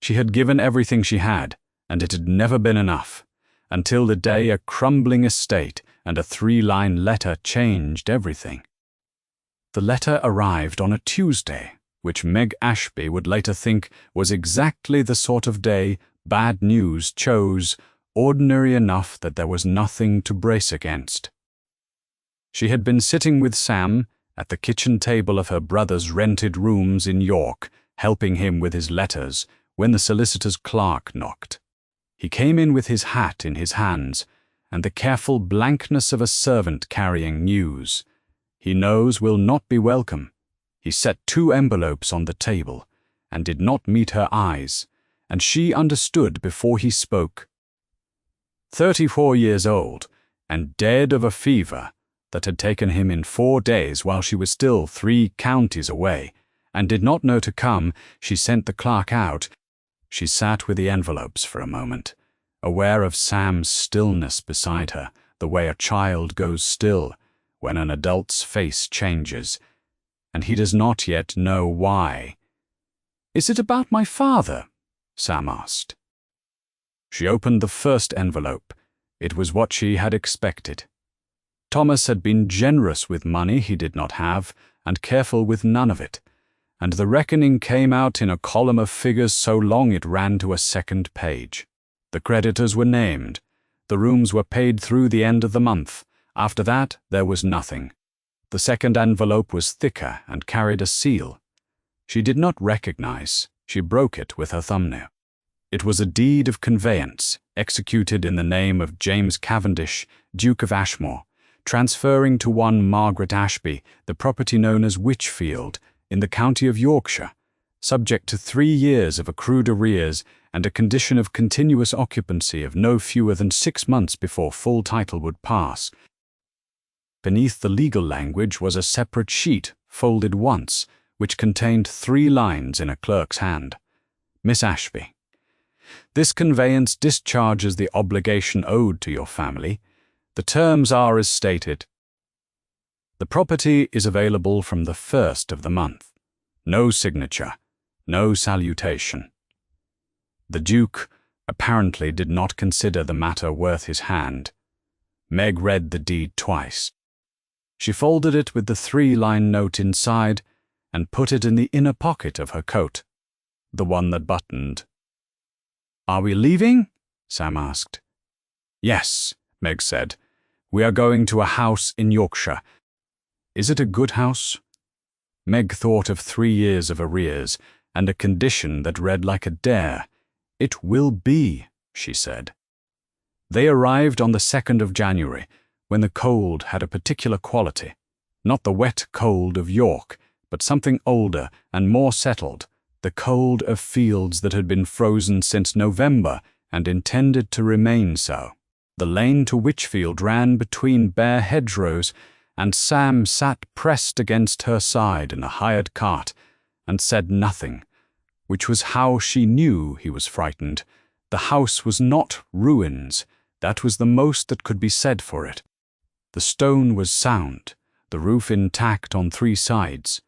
She had given everything she had, and it had never been enough, until the day a crumbling estate and a 3-line letter changed everything. The letter arrived on a Tuesday, which Meg Ashby would later think was exactly the sort of day bad news chose, ordinary enough that there was nothing to brace against. She had been sitting with Sam at the kitchen table of her brother's rented rooms in York, helping him with his letters, when the solicitor's clerk knocked. He came in with his hat in his hands, and the careful blankness of a servant carrying news. He knows will not be welcome. He set 2 envelopes on the table, and did not meet her eyes, and she understood before he spoke. 34 years old, and dead of a fever that had taken him in 4 days while she was still 3 counties away, and did not know to come, she sent the clerk out. She sat with the envelopes for a moment, aware of Sam's stillness beside her, the way a child goes still when an adult's face changes, and he does not yet know why. "Is it about my father?" Sam asked. She opened the first envelope. It was what she had expected. Thomas had been generous with money he did not have, and careful with none of it, and the reckoning came out in a column of figures so long it ran to a 2nd page. The creditors were named. The rooms were paid through the end of the month. After that, there was nothing. The 2nd envelope was thicker and carried a seal. She did not recognize. She broke it with her thumbnail. It was a deed of conveyance, executed in the name of James Cavendish, Duke of Ashmore, transferring to one Margaret Ashby the property known as Wychfield in the county of Yorkshire, subject to 3 years of accrued arrears and a condition of continuous occupancy of no fewer than 6 months before full title would pass. Beneath the legal language was a separate sheet, folded once, which contained 3 lines in a clerk's hand. Miss Ashby, this conveyance discharges the obligation owed to your family. The terms are as stated. The property is available from the 1st of the month. No signature, no salutation. The Duke apparently did not consider the matter worth his hand. Meg read the deed twice. She folded it with the 3-line note inside and put it in the inner pocket of her coat, the one that buttoned. "Are we leaving?" Sam asked. "Yes," Meg said. "We are going to a house in Yorkshire." "Is it a good house?" Meg thought of 3 years of arrears and a condition that read like a dare. "It will be," she said. They arrived on the 2nd of January, when the cold had a particular quality. Not the wet cold of York, but something older and more settled, the cold of fields that had been frozen since November and intended to remain so. The lane to Wychfield ran between bare hedgerows, and Sam sat pressed against her side in a hired cart and said nothing, which was how she knew he was frightened. The house was not ruins. That was the most that could be said for it. The stone was sound, the roof intact on 3 sides,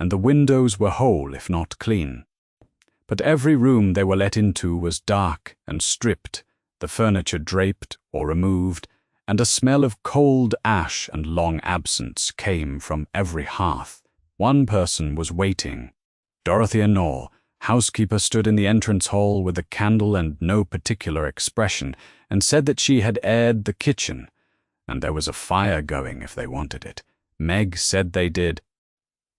and the windows were whole if not clean. But every room they were let into was dark and stripped, the furniture draped or removed, and a smell of cold ash and long absence came from every hearth. One person was waiting. Dorothea Knoll, housekeeper, stood in the entrance hall with a candle and no particular expression, and said that she had aired the kitchen, and there was a fire going if they wanted it. Meg said they did.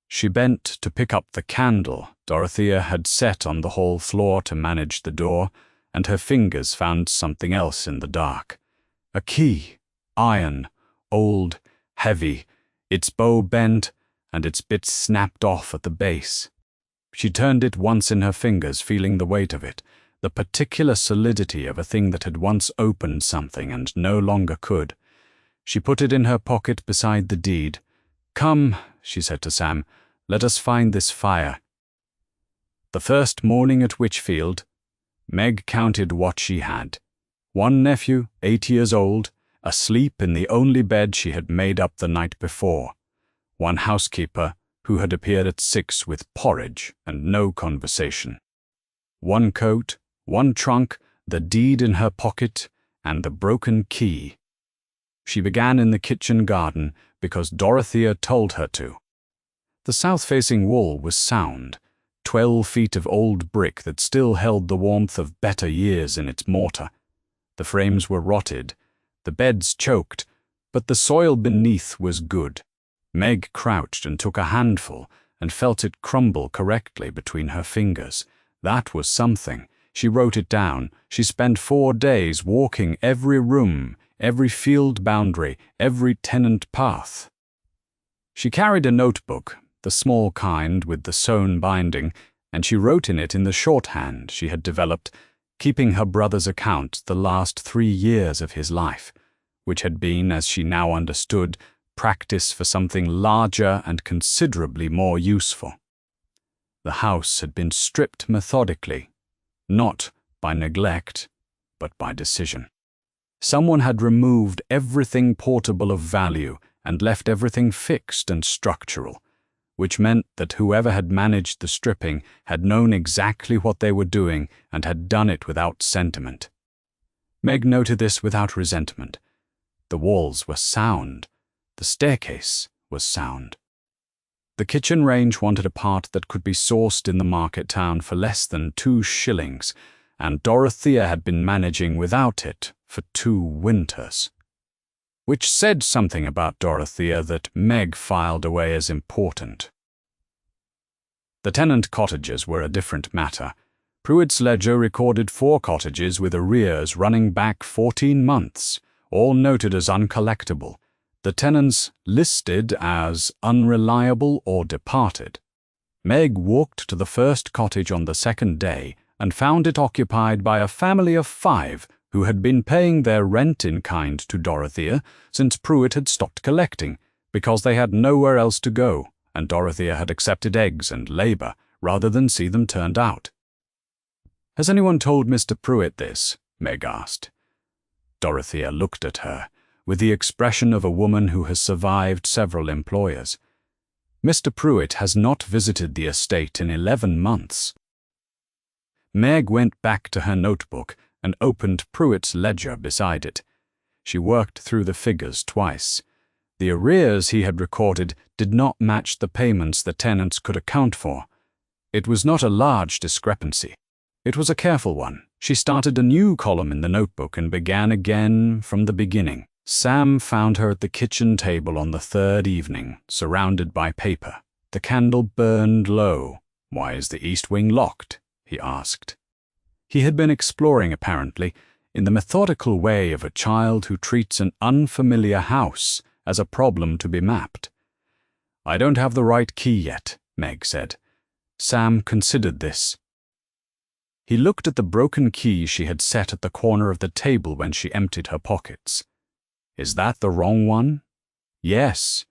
She bent to pick up the candle Dorothea had set on the hall floor to manage the door, and her fingers found something else in the dark. A key, iron, old, heavy, its bow bent and its bits snapped off at the base. She turned it once in her fingers, feeling the weight of it, the particular solidity of a thing that had once opened something and no longer could. She put it in her pocket beside the deed. "Come," she said to Sam, "let us find this fire." The first morning at Wychfield, Meg counted what she had. 1 nephew, 8 years old, asleep in the only bed she had made up the night before. 1 housekeeper, who had appeared at 6 with porridge and no conversation. one coat, one trunk, the deed in her pocket, and the broken key. She began in the kitchen garden because Dorothea told her to. The south-facing wall was sound, 12 feet of old brick that still held the warmth of better years in its mortar. The frames were rotted, the beds choked, but the soil beneath was good. Meg crouched and took a handful and felt it crumble correctly between her fingers. That was something. She wrote it down. She spent 4 days walking every room, every field boundary, every tenant path. She carried a notebook, the small kind with the sewn binding, and she wrote in it in the shorthand she had developed, keeping her brother's account the last 3 years of his life, which had been, as she now understood, practice for something larger and considerably more useful. The house had been stripped methodically, not by neglect, but by decision. Someone had removed everything portable of value and left everything fixed and structural, which meant that whoever had managed the stripping had known exactly what they were doing and had done it without sentiment. Meg noted this without resentment. The walls were sound. The staircase was sound. The kitchen range wanted a part that could be sourced in the market town for less than 2 shillings, and Dorothea had been managing without it for 2 winters. Which said something about Dorothea that Meg filed away as important. The tenant cottages were a different matter. Pruitt's ledger recorded 4 cottages with arrears running back 14 months, all noted as uncollectible, the tenants listed as unreliable or departed. Meg walked to the first cottage on the second day and found it occupied by a family of 5 who had been paying their rent in kind to Dorothea since Pruitt had stopped collecting, because they had nowhere else to go, and Dorothea had accepted eggs and labor rather than see them turned out. "Has anyone told Mr. Pruitt this?" Meg asked. Dorothea looked at her, with the expression of a woman who has survived several employers. "Mr. Pruitt has not visited the estate in 11 months. Meg went back to her notebook and opened Pruitt's ledger beside it. She worked through the figures twice. The arrears he had recorded did not match the payments the tenants could account for. It was not a large discrepancy. It was a careful one. She started a new column in the notebook and began again from the beginning. Sam found her at the kitchen table on the 3rd evening, surrounded by paper. The candle burned low. "Why is the east wing locked?" he asked. He had been exploring, apparently, in the methodical way of a child who treats an unfamiliar house as a problem to be mapped. "I don't have the right key yet," Meg said. Sam considered this. He looked at the broken key she had set at the corner of the table when she emptied her pockets. "Is that the wrong one?" "Yes."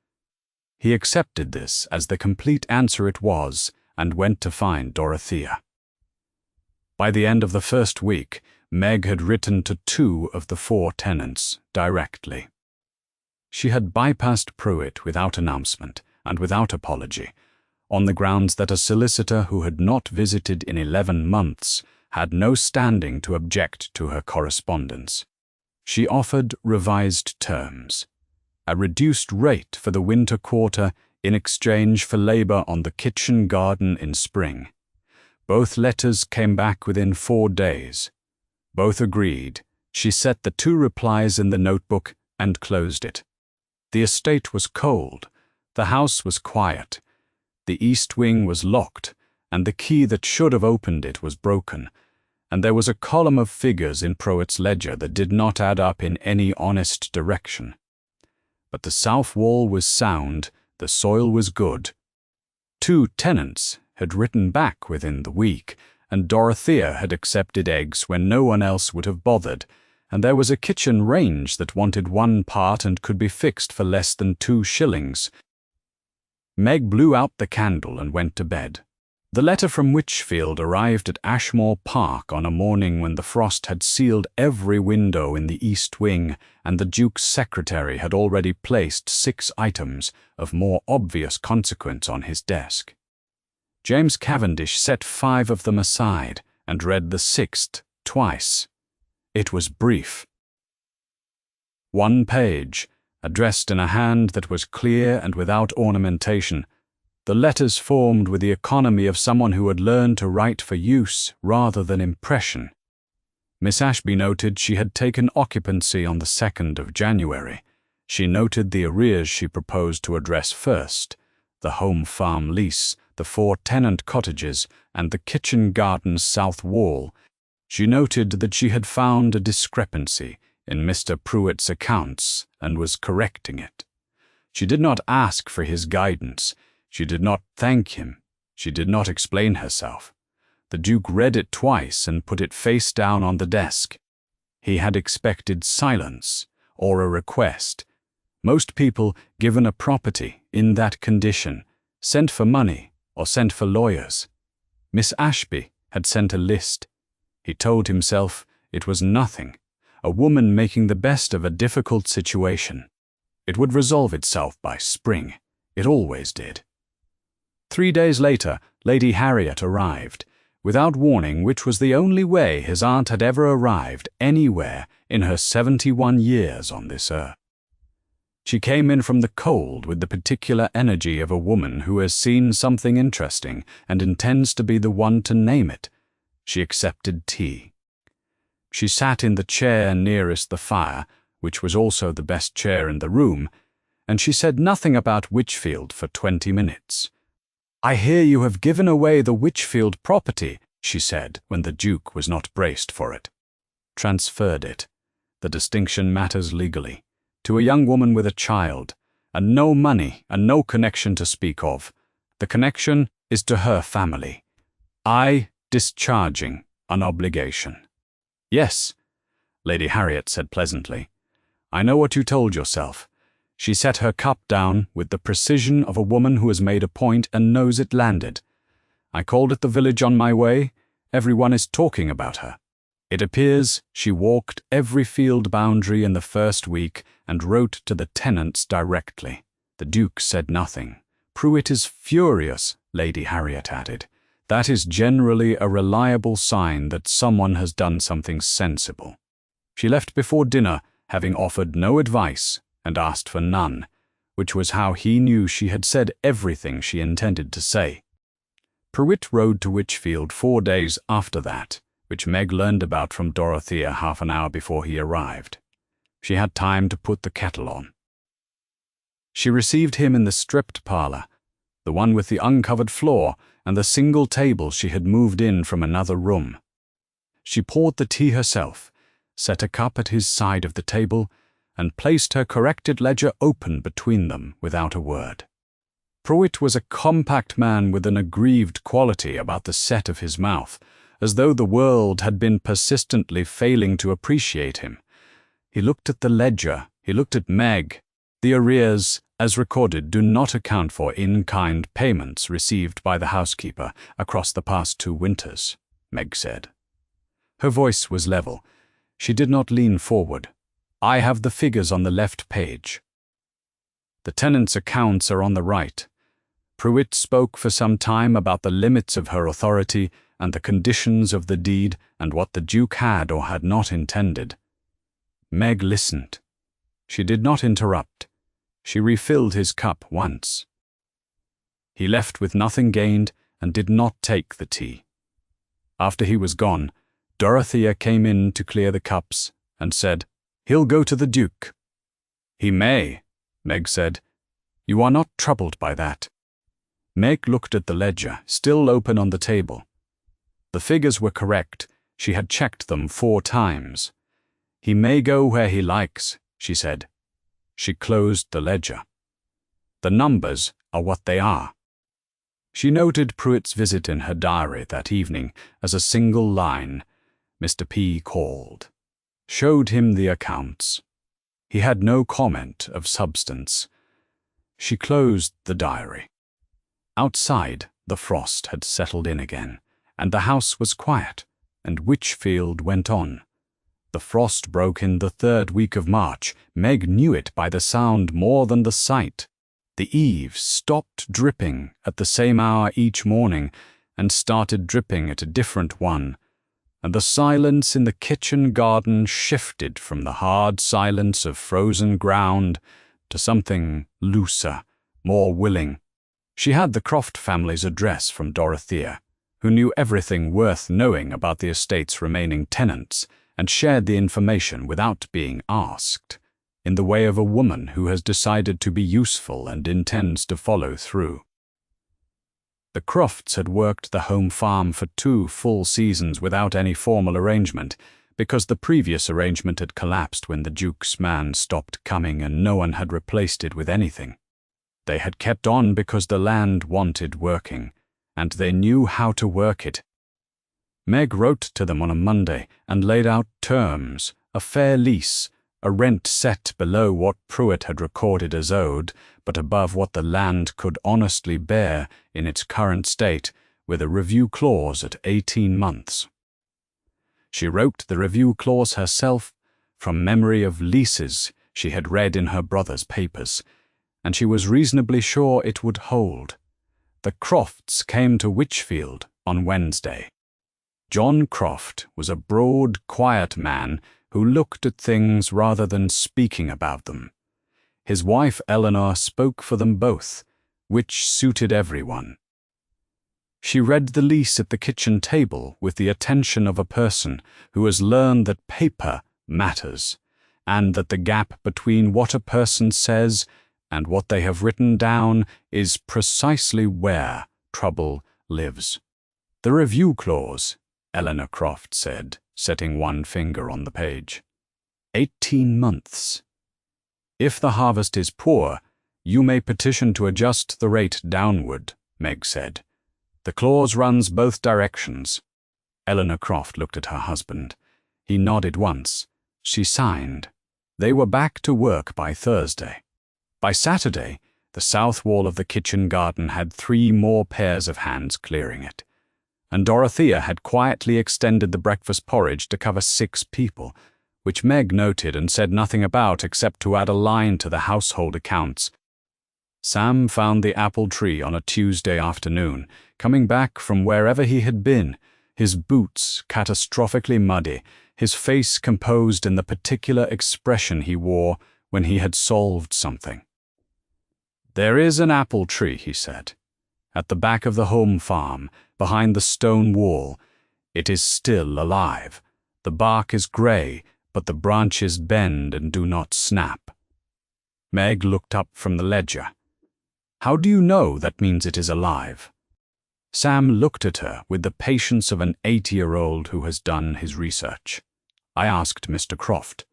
He accepted this as the complete answer it was and went to find Dorothea. By the end of the first week, Meg had written to 2 of the 4 tenants directly. She had bypassed Pruitt without announcement and without apology, on the grounds that a solicitor who had not visited in 11 months had no standing to object to her correspondence. She offered revised terms, a reduced rate for the winter quarter in exchange for labor on the kitchen garden in spring. Both letters came back within 4 days. Both agreed. She set the 2 replies in the notebook and closed it. The estate was cold. The house was quiet. The east wing was locked, and the key that should have opened it was broken, and there was a column of figures in Pruitt's ledger that did not add up in any honest direction. But the south wall was sound, the soil was good. 2 tenants had written back within the week, and Dorothea had accepted eggs when no one else would have bothered, and there was a kitchen range that wanted 1 part and could be fixed for less than 2 shillings. Meg blew out the candle and went to bed. The letter from Witchfield arrived at Ashmore Park on a morning when the frost had sealed every window in the east wing, and the Duke's secretary had already placed 6 items of more obvious consequence on his desk. James Cavendish set 5 of them aside and read the sixth twice. It was brief. One page, addressed in a hand that was clear and without ornamentation. The letters formed with the economy of someone who had learned to write for use rather than impression. Miss Ashby noted she had taken occupancy on the 2nd of January. She noted the arrears she proposed to address first, the home farm lease, the 4 tenant cottages, and the kitchen garden's south wall. She noted that she had found a discrepancy in Mr. Pruitt's accounts and was correcting it. She did not ask for his guidance. She did not thank him. She did not explain herself. The Duke read it twice and put it face down on the desk. He had expected silence or a request. Most people, given a property in that condition, sent for money or sent for lawyers. Miss Ashby had sent a list. He told himself it was nothing, a woman making the best of a difficult situation. It would resolve itself by spring. It always did. 3 days later, Lady Harriet arrived, without warning, which was the only way his aunt had ever arrived anywhere in her 71 years on this earth. She came in from the cold with the particular energy of a woman who has seen something interesting and intends to be the one to name it. She accepted tea. She sat in the chair nearest the fire, which was also the best chair in the room, and she said nothing about Wychfield for 20 minutes. "I hear you have given away the Wychfield property," she said when the Duke was not braced for it. "Transferred it. The distinction matters legally. To a young woman with a child, and no money and no connection to speak of. The connection is to her family. I discharging an obligation." "Yes," Lady Harriet said pleasantly. "I know what you told yourself." She set her cup down with the precision of a woman who has made a point and knows it landed. "I called at the village on my way. Everyone is talking about her. It appears she walked every field boundary in the first week and wrote to the tenants directly." The Duke said nothing. "Pruitt is furious," Lady Harriet added. "That is generally a reliable sign that someone has done something sensible." She left before dinner, having offered no advice and asked for none, which was how he knew she had said everything she intended to say. Pruitt rode to Wychfield 4 days after that, which Meg learned about from Dorothea half an hour before he arrived. She had time to put the kettle on. She received him in the stripped parlor, the one with the uncovered floor and the single table she had moved in from another room. She poured the tea herself, set a cup at his side of the table, and placed her corrected ledger open between them without a word. Pruitt was a compact man with an aggrieved quality about the set of his mouth, as though the world had been persistently failing to appreciate him. He looked at the ledger, he looked at Meg. "The arrears, as recorded, do not account for in-kind payments received by the housekeeper across the past 2 winters," Meg said. Her voice was level. She did not lean forward. "I have the figures on the left page. The tenants' accounts are on the right." Pruitt spoke for some time about the limits of her authority and the conditions of the deed and what the Duke had or had not intended. Meg listened. She did not interrupt. She refilled his cup once. He left with nothing gained and did not take the tea. After he was gone, Dorothea came in to clear the cups and said, "He'll go to the Duke." "He may," Meg said. "You are not troubled by that." Meg looked at the ledger, still open on the table. The figures were correct. She had checked them 4 times. "He may go where he likes," she said. She closed the ledger. "The numbers are what they are." She noted Pruitt's visit in her diary that evening as a single line. Mr. P. called. Showed him the accounts. He had no comment of substance. She closed the diary. Outside, the frost had settled in again, and the house was quiet, and Wychfield went on. The frost broke in the 3rd week of March. Meg knew it by the sound more than the sight. The eaves stopped dripping at the same hour each morning and started dripping at a different one, and the silence in the kitchen garden shifted from the hard silence of frozen ground to something looser, more willing. She had the Croft family's address from Dorothea, who knew everything worth knowing about the estate's remaining tenants and shared the information without being asked, in the way of a woman who has decided to be useful and intends to follow through. The Crofts had worked the home farm for 2 full seasons without any formal arrangement, because the previous arrangement had collapsed when the Duke's man stopped coming and no one had replaced it with anything. They had kept on because the land wanted working, and they knew how to work it. Meg wrote to them on a Monday and laid out terms, a fair lease, a rent set below what Pruitt had recorded as owed, but above what the land could honestly bear in its current state, with a review clause at 18 months. She wrote the review clause herself from memory of leases she had read in her brother's papers, and she was reasonably sure it would hold. The Crofts came to Wychfield on Wednesday. John Croft was a broad, quiet man who looked at things rather than speaking about them. His wife Eleanor spoke for them both, which suited everyone. She read the lease at the kitchen table with the attention of a person who has learned that paper matters, and that the gap between what a person says and what they have written down is precisely where trouble lives. "The review clause," Eleanor Croft said, setting one finger on the page. 18 months. "If the harvest is poor, you may petition to adjust the rate downward," Meg said. "The clause runs both directions." Eleanor Croft looked at her husband. He nodded once. She signed. They were back to work by Thursday. By Saturday, the south wall of the kitchen garden had 3 more pairs of hands clearing it, and Dorothea had quietly extended the breakfast porridge to cover 6 people, which Meg noted and said nothing about except to add a line to the household accounts. Sam found the apple tree on a Tuesday afternoon, coming back from wherever he had been, his boots catastrophically muddy, his face composed in the particular expression he wore when he had solved something. "There is an apple tree," he said, "at the back of the home farm, behind the stone wall. It is still alive. The bark is grey, but the branches bend and do not snap." Meg looked up from the ledger. "How do you know that means it is alive?" Sam looked at her with the patience of an 80-year-old who has done his research. "I asked Mr. Croft.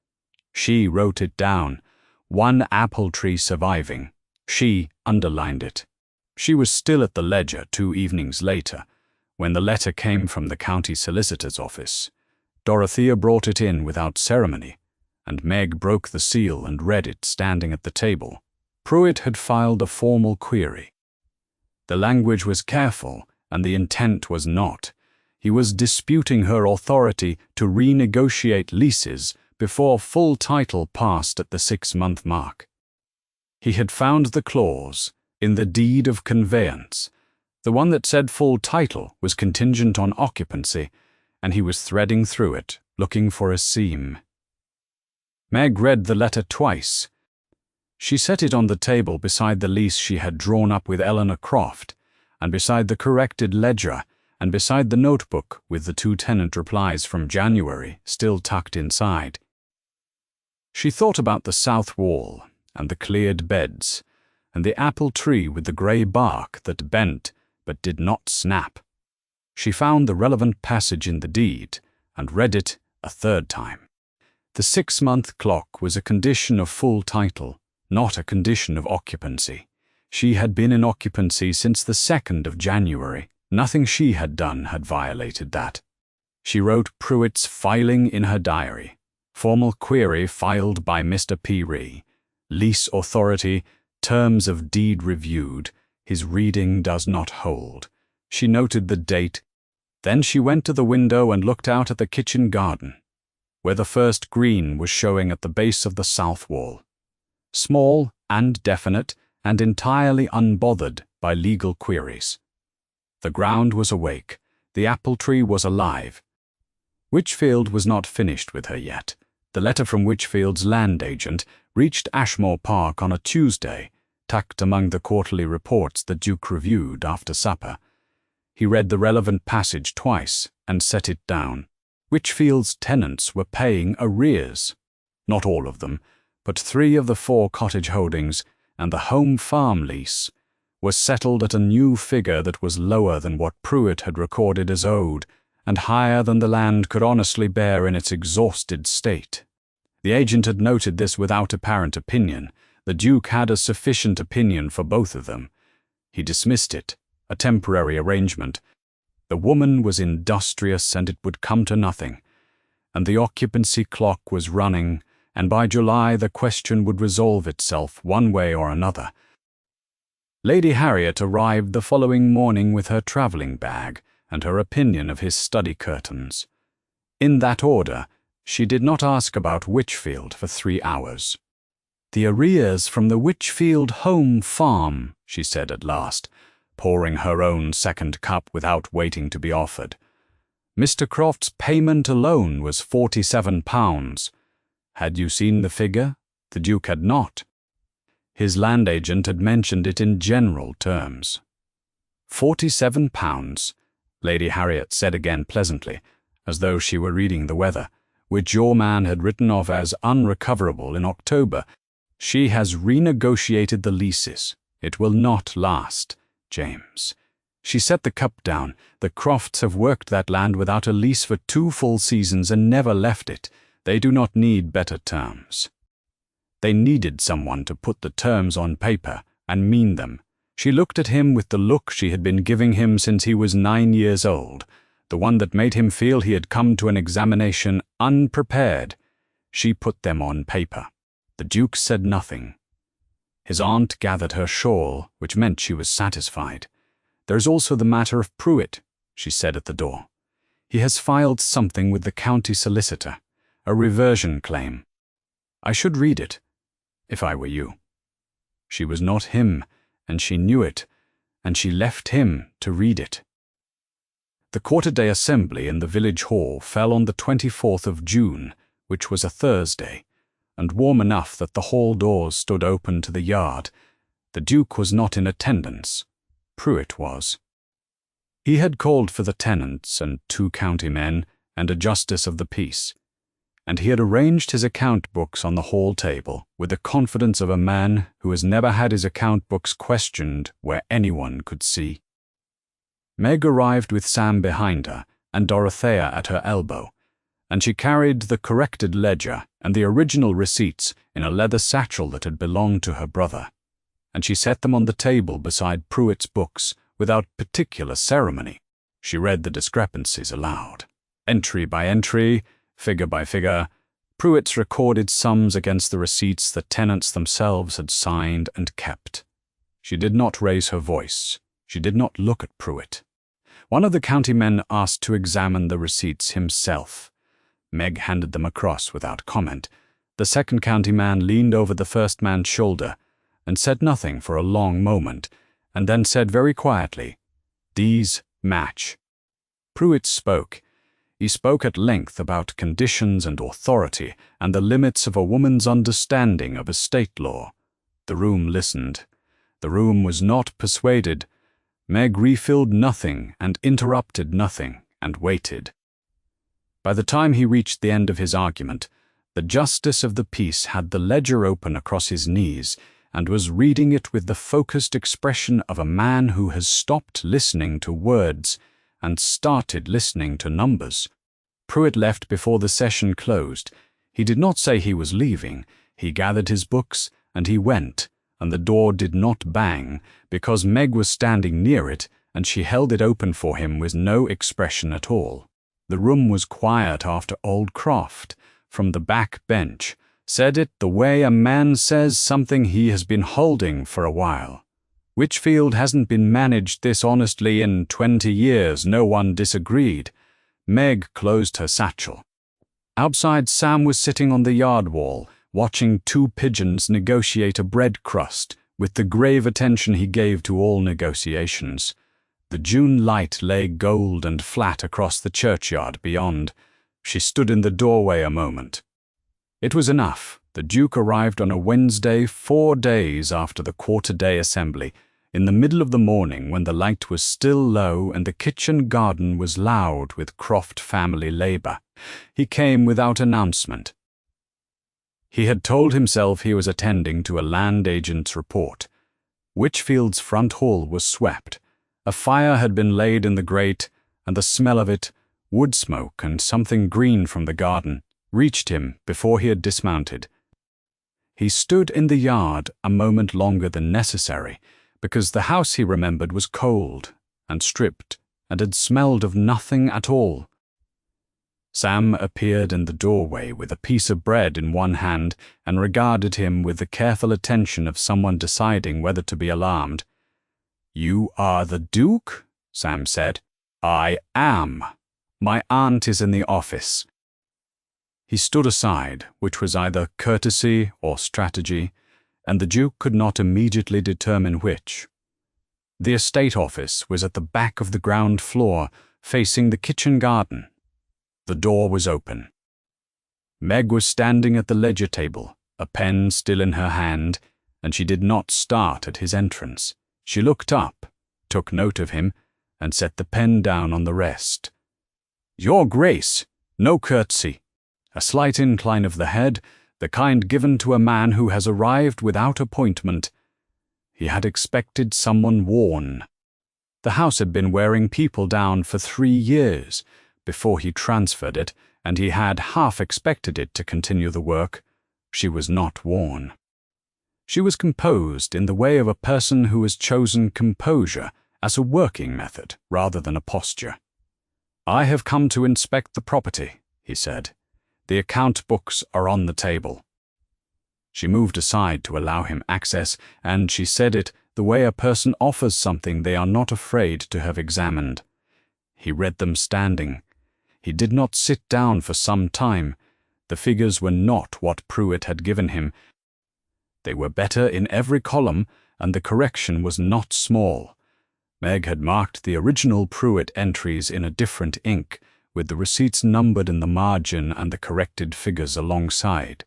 She wrote it down. 1 apple tree surviving. She underlined it. She was still at the ledger 2 evenings later, when the letter came from the county solicitor's office. Dorothea brought it in without ceremony, and Meg broke the seal and read it standing at the table. Pruitt had filed a formal query. The language was careful, and the intent was not. He was disputing her authority to renegotiate leases before full title passed at the 6-month mark. He had found the clause in the deed of conveyance. The one that said full title was contingent on occupancy, and he was threading through it, looking for a seam. Meg read the letter twice. She set it on the table beside the lease she had drawn up with Eleanor Croft, and beside the corrected ledger, and beside the notebook with the 2 tenant replies from January still tucked inside. She thought about the south wall, and the cleared beds, and the apple tree with the grey bark that bent but did not snap. She found the relevant passage in the deed, and read it a 3rd time. The 6-month clock was a condition of full title, not a condition of occupancy. She had been in occupancy since the 2nd of January. Nothing she had done had violated that. She wrote Pruitt's filing in her diary. Formal query filed by Mr. P. Ree. Lease authority, terms of deed reviewed. His reading does not hold. She noted the date. Then she went to the window and looked out at the kitchen garden, where the first green was showing at the base of the south wall. Small and definite and entirely unbothered by legal queries. The ground was awake. The apple tree was alive. Wychfield was not finished with her yet. The letter from Wychfield's land agent reached Ashmore Park on a Tuesday, tucked among the quarterly reports the Duke reviewed after supper. He read the relevant passage twice and set it down. Wychfield's tenants were paying arrears. Not all of them, but 3 of the 4 cottage holdings and the home farm lease were settled at a new figure that was lower than what Pruitt had recorded as owed, and higher than the land could honestly bear in its exhausted state. The agent had noted this without apparent opinion. The Duke had a sufficient opinion for both of them. He dismissed it, a temporary arrangement. The woman was industrious and it would come to nothing. And the occupancy clock was running, and by July the question would resolve itself one way or another. Lady Harriet arrived the following morning with her travelling bag and her opinion of his study curtains. In that order, she did not ask about Wychfield for 3 hours. "The arrears from the Wychfield home farm," she said at last, pouring her own second cup without waiting to be offered. "Mr. Croft's payment alone was £47. Had you seen the figure?" The Duke had not. His land agent had mentioned it in general terms. £47, Lady Harriet said again pleasantly, as though she were reading the weather, which your man had written off as unrecoverable in October. "She has renegotiated the leases. It will not last, James." She set the cup down. "The Crofts have worked that land without a lease for 2 full seasons and never left it. They do not need better terms." They needed someone to put the terms on paper and mean them. She looked at him with the look she had been giving him since he was 9 years old, the one that made him feel he had come to an examination unprepared. She put them on paper. The Duke said nothing. His aunt gathered her shawl, which meant she was satisfied. "There is also the matter of Pruitt," she said at the door. "He has filed something with the county solicitor, a reversion claim. I should read it, if I were you." She was not him, and she knew it, and she left him to read it. The quarter-day assembly in the village hall fell on the 24th of June, which was a Thursday, and warm enough that the hall doors stood open to the yard. The Duke was not in attendance. Pruitt was. He had called for the tenants and 2 county men and a justice of the peace, and he had arranged his account books on the hall table with the confidence of a man who has never had his account books questioned where anyone could see. Meg arrived with Sam behind her and Dorothea at her elbow, and she carried the corrected ledger and the original receipts in a leather satchel that had belonged to her brother, and she set them on the table beside Pruitt's books without particular ceremony. She read the discrepancies aloud. Entry by entry, figure by figure, Pruitt's recorded sums against the receipts the tenants themselves had signed and kept. She did not raise her voice. She did not look at Pruitt. One of the county men asked to examine the receipts himself. Meg handed them across without comment. The second county man leaned over the first man's shoulder and said nothing for a long moment, and then said very quietly, "These match." Pruitt spoke. He spoke at length about conditions and authority and the limits of a woman's understanding of estate law. The room listened. The room was not persuaded. Meg refilled nothing and interrupted nothing and waited. By the time he reached the end of his argument, the justice of the peace had the ledger open across his knees and was reading it with the focused expression of a man who has stopped listening to words and started listening to numbers. Pruitt left before the session closed. He did not say he was leaving. He gathered his books and he went, and the door did not bang because Meg was standing near it and she held it open for him with no expression at all. The room was quiet after old Croft, from the back bench, said it the way a man says something he has been holding for a while. Wychfield hasn't been managed this honestly in 20 years, no one disagreed. Meg closed her satchel. Outside, Sam was sitting on the yard wall, watching 2 pigeons negotiate a bread crust with the grave attention he gave to all negotiations. The June light lay gold and flat across the churchyard beyond. She stood in the doorway a moment. It was enough. The Duke arrived on a Wednesday 4 days after the quarter-day assembly, in the middle of the morning when the light was still low and the kitchen garden was loud with Croft family labor. He came without announcement. He had told himself he was attending to a land agent's report. Witchfield's front hall was swept. A fire had been laid in the grate, and the smell of it, wood smoke and something green from the garden, reached him before he had dismounted. He stood in the yard a moment longer than necessary, because the house, he remembered, was cold and stripped and had smelled of nothing at all. Sam appeared in the doorway with a piece of bread in one hand and regarded him with the careful attention of someone deciding whether to be alarmed. "You are the Duke?" Sam said. "I am. My aunt is in the office." He stood aside, which was either courtesy or strategy, and the Duke could not immediately determine which. The estate office was at the back of the ground floor, facing the kitchen garden. The door was open. Meg was standing at the ledger table, a pen still in her hand, and she did not start at his entrance. She looked up, took note of him, and set the pen down on the rest. "Your Grace, no curtsy." A slight incline of the head, the kind given to a man who has arrived without appointment. He had expected someone worn. The house had been wearing people down for 3 years before he transferred it, and he had half expected it to continue the work. She was not worn. She was composed in the way of a person who has chosen composure as a working method rather than a posture. "I have come to inspect the property," he said. "The account books are on the table." She moved aside to allow him access, and she said it the way a person offers something they are not afraid to have examined. He read them standing. He did not sit down for some time. The figures were not what Pruitt had given him. They were better in every column, and the correction was not small. Meg had marked the original Pruitt entries in a different ink, with the receipts numbered in the margin and the corrected figures alongside.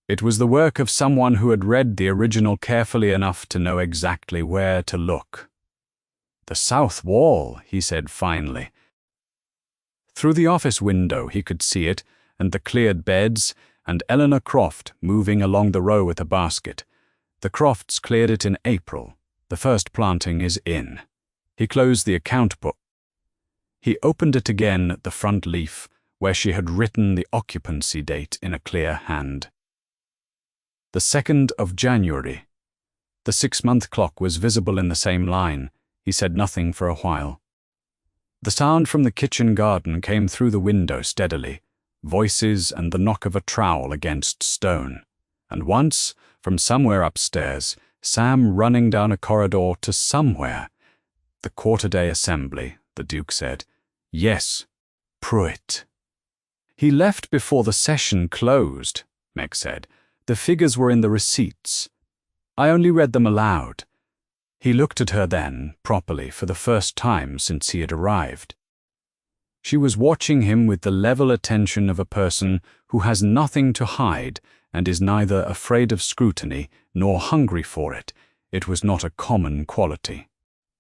It was the work of someone who had read the original carefully enough to know exactly where to look. "The south wall," he said finally. Through the office window he could see it, and the cleared beds, and Eleanor Croft moving along the row with a basket. The Crofts cleared it in April. The first planting is in. He closed the account book. He opened it again at the front leaf, where she had written the occupancy date in a clear hand. The 2nd of January. The 6-month clock was visible in the same line. He said nothing for a while. The sound from the kitchen garden came through the window steadily, voices and the knock of a trowel against stone. And once, from somewhere upstairs, Sam running down a corridor to somewhere. "The quarter-day assembly," the Duke said. "Yes, Pruitt." "He left before the session closed," Meg said. "The figures were in the receipts. I only read them aloud." He looked at her then, properly, for the first time since he had arrived. She was watching him with the level attention of a person who has nothing to hide and is neither afraid of scrutiny nor hungry for it. It was not a common quality.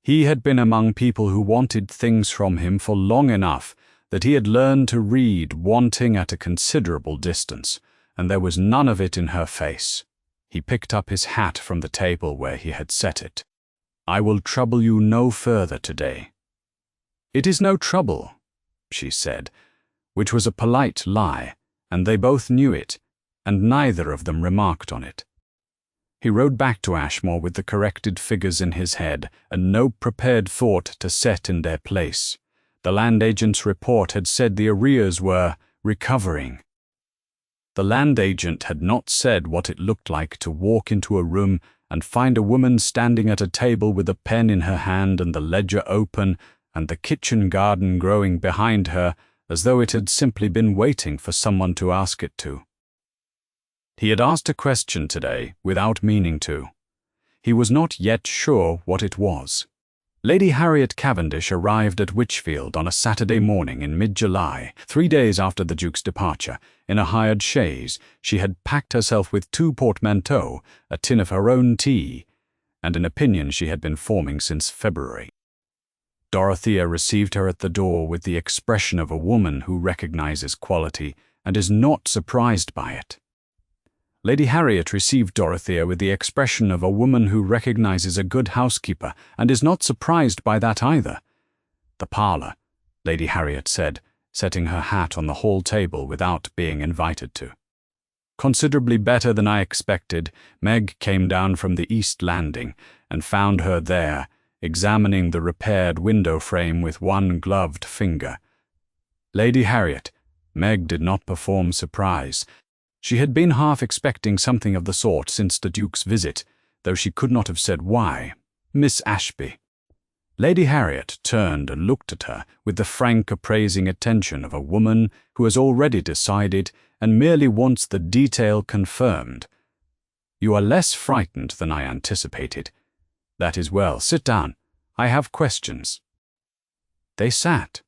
He had been among people who wanted things from him for long enough that he had learned to read wanting at a considerable distance, and there was none of it in her face. He picked up his hat from the table where he had set it. "I will trouble you no further today." "It is no trouble," she said, which was a polite lie, and they both knew it, and neither of them remarked on it. He rode back to Ashmore with the corrected figures in his head and no prepared thought to set in their place. The land agent's report had said the arrears were recovering. The land agent had not said what it looked like to walk into a room and find a woman standing at a table with a pen in her hand and the ledger open and the kitchen garden growing behind her, as though it had simply been waiting for someone to ask it to. He had asked a question today without meaning to. He was not yet sure what it was. Lady Harriet Cavendish arrived at Wychfield on a Saturday morning in mid-July, 3 days after the Duke's departure. In a hired chaise, she had packed herself with 2 portmanteaux, a tin of her own tea, and an opinion she had been forming since February. Dorothea received her at the door with the expression of a woman who recognizes quality and is not surprised by it. Lady Harriet received Dorothea with the expression of a woman who recognizes a good housekeeper and is not surprised by that either. "The parlour," Lady Harriet said, setting her hat on the hall table without being invited to. "Considerably better than I expected." Meg came down from the east landing and found her there, examining the repaired window frame with one gloved finger. "Lady Harriet." Meg did not perform surprise. She had been half expecting something of the sort since the Duke's visit, though she could not have said why. "Miss Ashby." Lady Harriet turned and looked at her with the frank appraising attention of a woman who has already decided and merely wants the detail confirmed. "You are less frightened than I anticipated. That is well. Sit down. I have questions." They sat.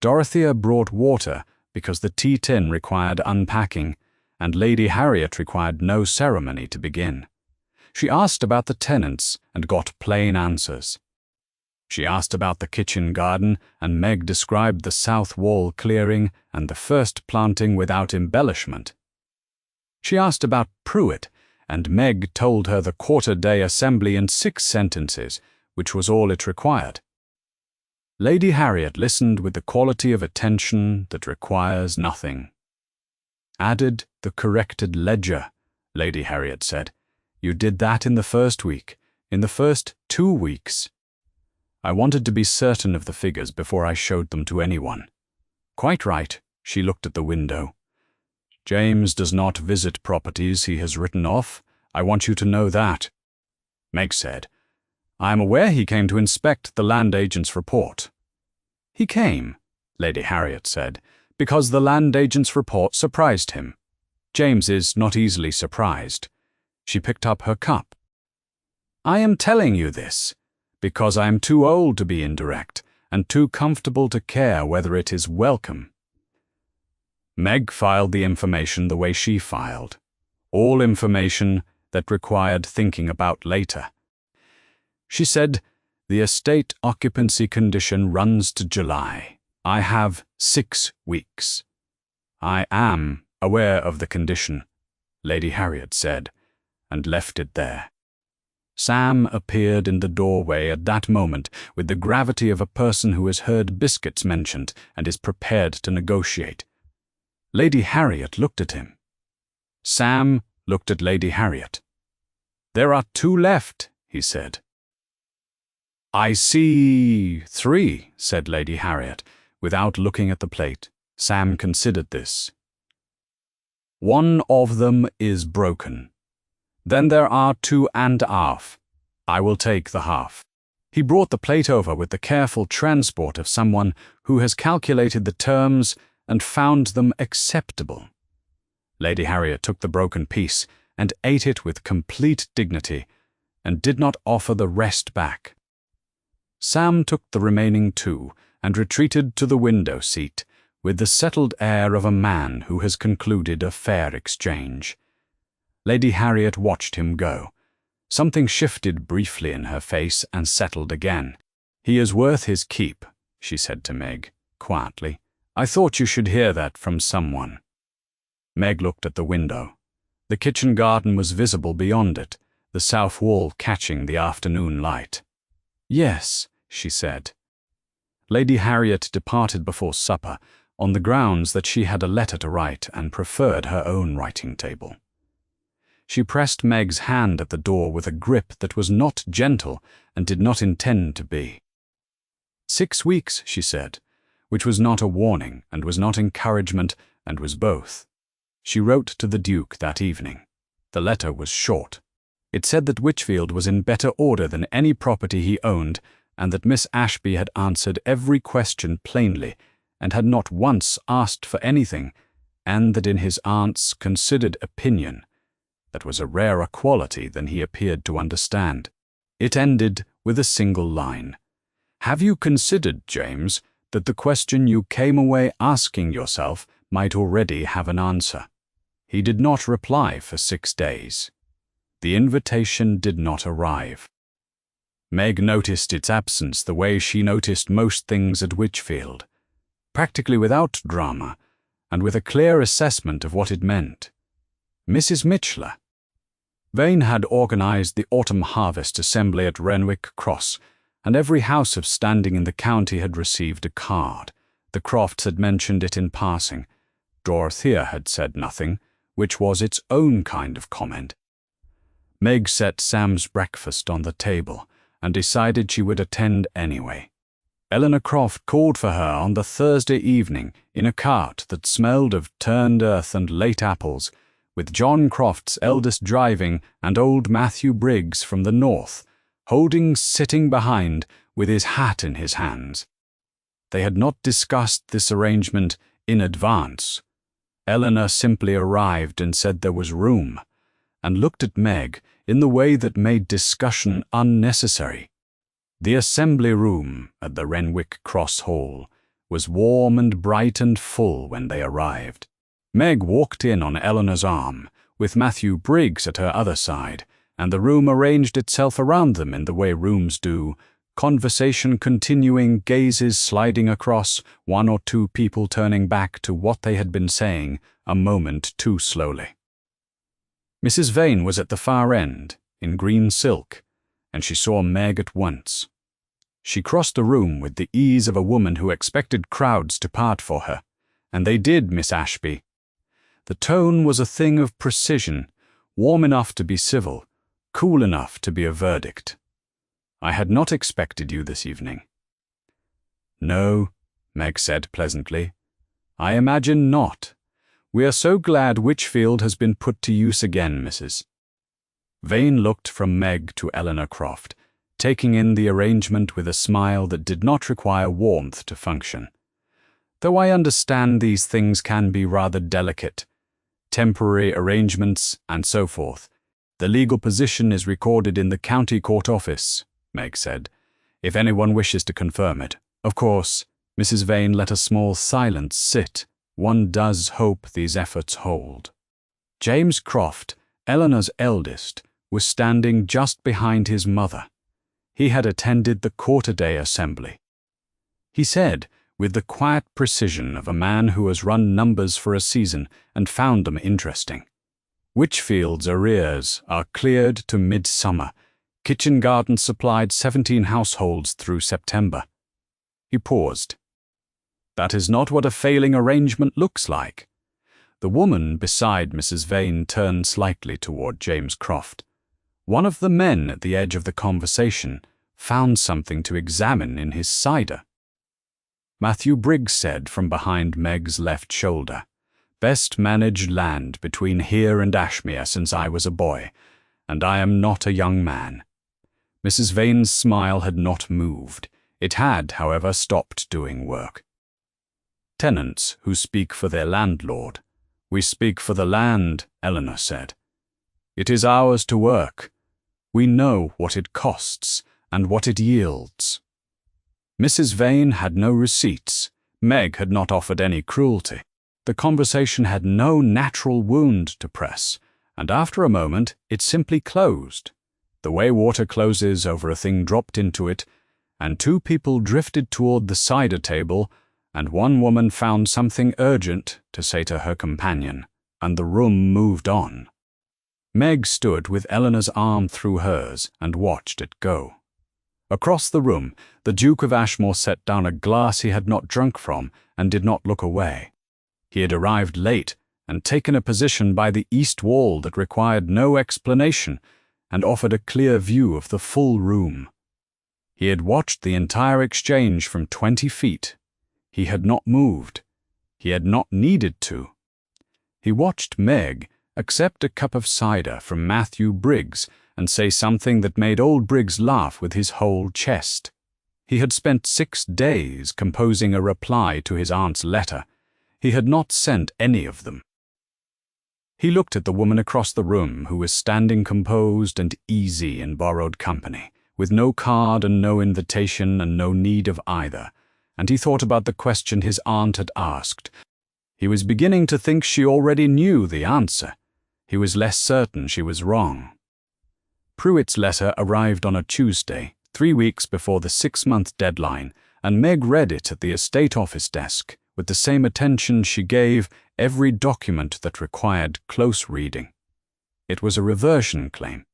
Dorothea brought water because the tea tin required unpacking, and Lady Harriet required no ceremony to begin. She asked about the tenants and got plain answers. She asked about the kitchen garden, and Meg described the south wall clearing and the first planting without embellishment. She asked about Pruitt, and Meg told her the quarter-day assembly in 6 sentences, which was all it required. Lady Harriet listened with the quality of attention that requires nothing. "Added the corrected ledger," Lady Harriet said. "You did that in the first week, in the first 2 weeks. I wanted to be certain of the figures before I showed them to anyone." "Quite right." She looked at the window. "James does not visit properties he has written off. I want you to know that." Meg said, "I am aware he came to inspect the land agent's report." "He came," Lady Harriet said, "because the land agent's report surprised him. James is not easily surprised." She picked up her cup. "I am telling you this because I am too old to be indirect and too comfortable to care whether it is welcome." Meg filed the information the way she filed. All information that required thinking about later. She said, "The estate occupancy condition runs to July. I have 6 weeks." "I am aware of the condition," Lady Harriet said, and left it there. Sam appeared in the doorway at that moment with the gravity of a person who has heard biscuits mentioned and is prepared to negotiate. Lady Harriet looked at him. Sam looked at Lady Harriet. "There are 2 left," he said. "I see 3, said Lady Harriet, without looking at the plate. Sam considered this. "1 of them is broken. Then there are 2 and a half. I will take the half." He brought the plate over with the careful transport of someone who has calculated the terms and found them acceptable. Lady Harriet took the broken piece and ate it with complete dignity, and did not offer the rest back. Sam took the remaining 2 and retreated to the window seat with the settled air of a man who has concluded a fair exchange. Lady Harriet watched him go. Something shifted briefly in her face and settled again. "He is worth his keep," she said to Meg, quietly. "I thought you should hear that from someone." Meg looked at the window. The kitchen garden was visible beyond it, the south wall catching the afternoon light. "Yes," she said. Lady Harriet departed before supper, on the grounds that she had a letter to write and preferred her own writing table. She pressed Meg's hand at the door with a grip that was not gentle and did not intend to be. 6 weeks, she said, which was not a warning and was not encouragement and was both. She wrote to the Duke that evening. The letter was short. It said that Wychfield was in better order than any property he owned, and that Miss Ashby had answered every question plainly and had not once asked for anything, and that in his aunt's considered opinion, that was a rarer quality than he appeared to understand. It ended with a single line. "Have you considered, James, that the question you came away asking yourself might already have an answer?" He did not reply for 6 days. The invitation did not arrive. Meg noticed its absence the way she noticed most things at Witchfield, practically without drama, and with a clear assessment of what it meant. Mrs. Mitchler. Vane had organized the autumn harvest assembly at Renwick Cross, and every house of standing in the county had received a card. The Crofts had mentioned it in passing. Dorothea had said nothing, which was its own kind of comment. Meg set Sam's breakfast on the table and decided she would attend anyway. Eleanor Croft called for her on the Thursday evening in a cart that smelled of turned earth and late apples, with John Croft's eldest driving and old Matthew Briggs from the north, sitting behind with his hat in his hands. They had not discussed this arrangement in advance. Eleanor simply arrived and said there was room, and looked at Meg in the way that made discussion unnecessary. The assembly room at the Renwick Cross Hall was warm and bright and full when they arrived. Meg walked in on Eleanor's arm, with Matthew Briggs at her other side, and the room arranged itself around them in the way rooms do, conversation continuing, gazes sliding across, one or two people turning back to what they had been saying a moment too slowly. Mrs. Vane was at the far end, in green silk, and she saw Meg at once. She crossed the room with the ease of a woman who expected crowds to part for her, and they did, Miss Ashby. The tone was a thing of precision, warm enough to be civil, cool enough to be a verdict. "I had not expected you this evening." "No," Meg said pleasantly. "I imagine not. We are so glad Witchfield has been put to use again, Mrs." Vane looked from Meg to Eleanor Croft, taking in the arrangement with a smile that did not require warmth to function. "Though I understand these things can be rather delicate. Temporary arrangements and so forth. The legal position is recorded in the county court office," Meg said, "if anyone wishes to confirm it. Of course," Mrs. Vane let a small silence sit. "One does hope these efforts hold." James Croft, Eleanor's eldest, was standing just behind his mother. He had attended the quarter-day assembly. He said, with the quiet precision of a man who has run numbers for a season and found them interesting, "Witchfield's arrears are cleared to midsummer. Kitchen garden supplied 17 households through September." He paused. "That is not what a failing arrangement looks like." The woman beside Mrs. Vane turned slightly toward James Croft. One of the men at the edge of the conversation found something to examine in his cider. Matthew Briggs said from behind Meg's left shoulder, "Best managed land between here and Ashmere since I was a boy, and I am not a young man." Mrs. Vane's smile had not moved. It had, however, stopped doing work. "Tenants who speak for their landlord. We speak for the land," Eleanor said. "It is ours to work. We know what it costs and what it yields." Mrs. Vane had no receipts. Meg had not offered any cruelty. The conversation had no natural wound to press, and after a moment it simply closed, the way water closes over a thing dropped into it, and two people drifted toward the cider table, and one woman found something urgent to say to her companion, and the room moved on. Meg stood with Eleanor's arm through hers and watched it go. Across the room, the Duke of Ashmore set down a glass he had not drunk from and did not look away. He had arrived late and taken a position by the east wall that required no explanation and offered a clear view of the full room. He had watched the entire exchange from 20 feet. He had not moved. He had not needed to. He watched Meg accept a cup of cider from Matthew Briggs and say something that made old Briggs laugh with his whole chest. He had spent 6 days composing a reply to his aunt's letter. He had not sent any of them. He looked at the woman across the room who was standing composed and easy in borrowed company, with no card and no invitation and no need of either, and he thought about the question his aunt had asked. He was beginning to think she already knew the answer. He was less certain she was wrong. Pruitt's letter arrived on a Tuesday, 3 weeks before the 6-month deadline, and Meg read it at the estate office desk with the same attention she gave every document that required close reading. It was a reversion claim.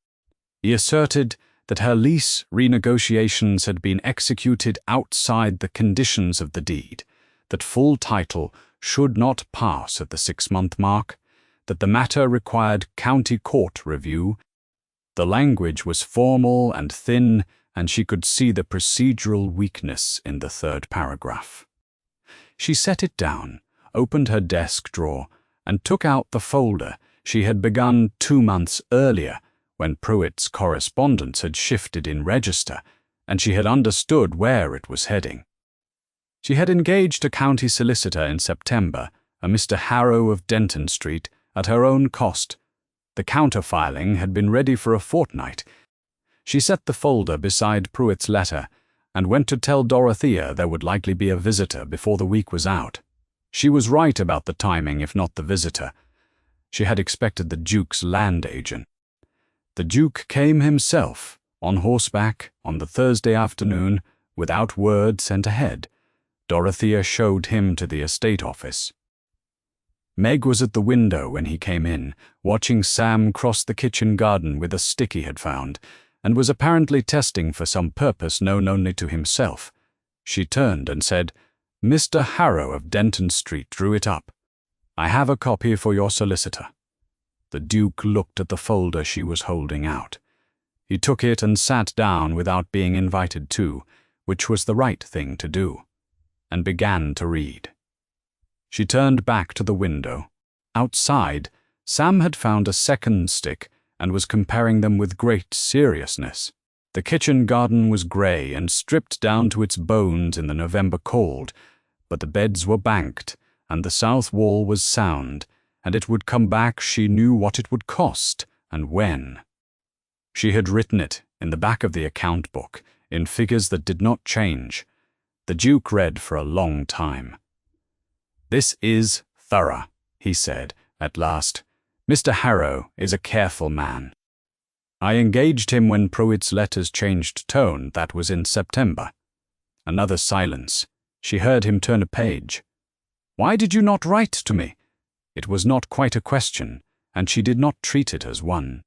He asserted that her lease renegotiations had been executed outside the conditions of the deed, that full title should not pass at the 6-month mark, that the matter required county court review. The language was formal and thin, and she could see the procedural weakness in the 3rd paragraph. She set it down, opened her desk drawer, and took out the folder she had begun 2 months earlier, when Pruitt's correspondence had shifted in register, and she had understood where it was heading. She had engaged a county solicitor in September, a Mr. Harrow of Denton Street, at her own cost. The counterfiling had been ready for a fortnight. She set the folder beside Pruitt's letter and went to tell Dorothea there would likely be a visitor before the week was out. She was right about the timing, if not the visitor. She had expected the Duke's land agent. The Duke came himself, on horseback, on the Thursday afternoon, without word sent ahead. Dorothea showed him to the estate office. Meg was at the window when he came in, watching Sam cross the kitchen garden with a stick he had found, and was apparently testing for some purpose known only to himself. She turned and said, "Mr. Harrow of Denton Street drew it up. I have a copy for your solicitor." The Duke looked at the folder she was holding out. He took it and sat down without being invited to, which was the right thing to do, and began to read. She turned back to the window. Outside, Sam had found a second stick and was comparing them with great seriousness. The kitchen garden was grey and stripped down to its bones in the November cold, but the beds were banked, and the south wall was sound, and it would come back. She knew what it would cost and when. She had written it in the back of the account book, in figures that did not change. The Duke read for a long time. "This is thorough," he said, at last. "Mr. Harrow is a careful man. I engaged him when Pruitt's letters changed tone. That was in September." Another silence. She heard him turn a page. "Why did you not write to me?" It was not quite a question, and she did not treat it as one.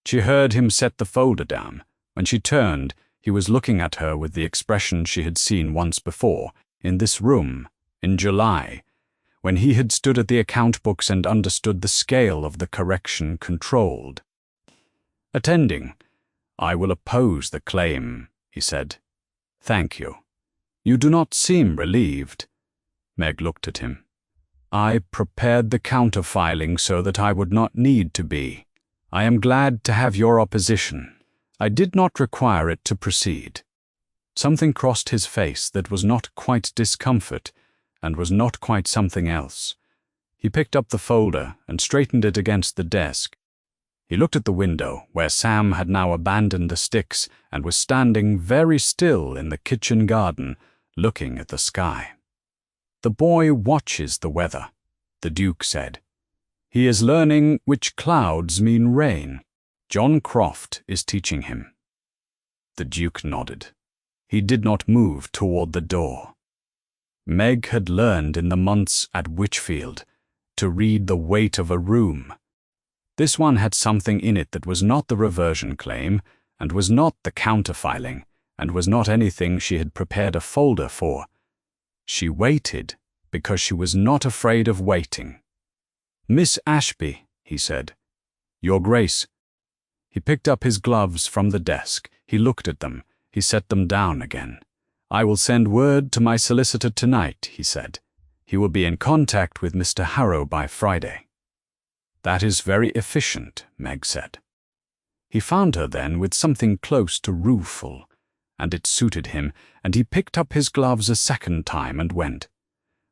She heard him set the folder down. When she turned, he was looking at her with the expression she had seen once before, in this room, in July, when he had stood at the account books and understood the scale of the correction controlled. Attending, "I will oppose the claim," he said. "Thank you. You do not seem relieved." Meg looked at him. "I prepared the counterfiling so that I would not need to be. I am glad to have your opposition. I did not require it to proceed." Something crossed his face that was not quite discomfort, and was not quite something else. He picked up the folder and straightened it against the desk. He looked at the window, where Sam had now abandoned the sticks and was standing very still in the kitchen garden, looking at the sky. "The boy watches the weather," the Duke said. "He is learning which clouds mean rain. John Croft is teaching him." The Duke nodded. He did not move toward the door. Meg had learned in the months at Witchfield to read the weight of a room. This one had something in it that was not the reversion claim, and was not the counterfiling, and was not anything she had prepared a folder for. She waited because she was not afraid of waiting. "Miss Ashby," he said. "Your Grace." He picked up his gloves from the desk. He looked at them. He set them down again. "I will send word to my solicitor tonight," he said. "He will be in contact with Mr. Harrow by Friday." "That is very efficient," Meg said. He found her then with something close to rueful, and it suited him, and he picked up his gloves a second time and went.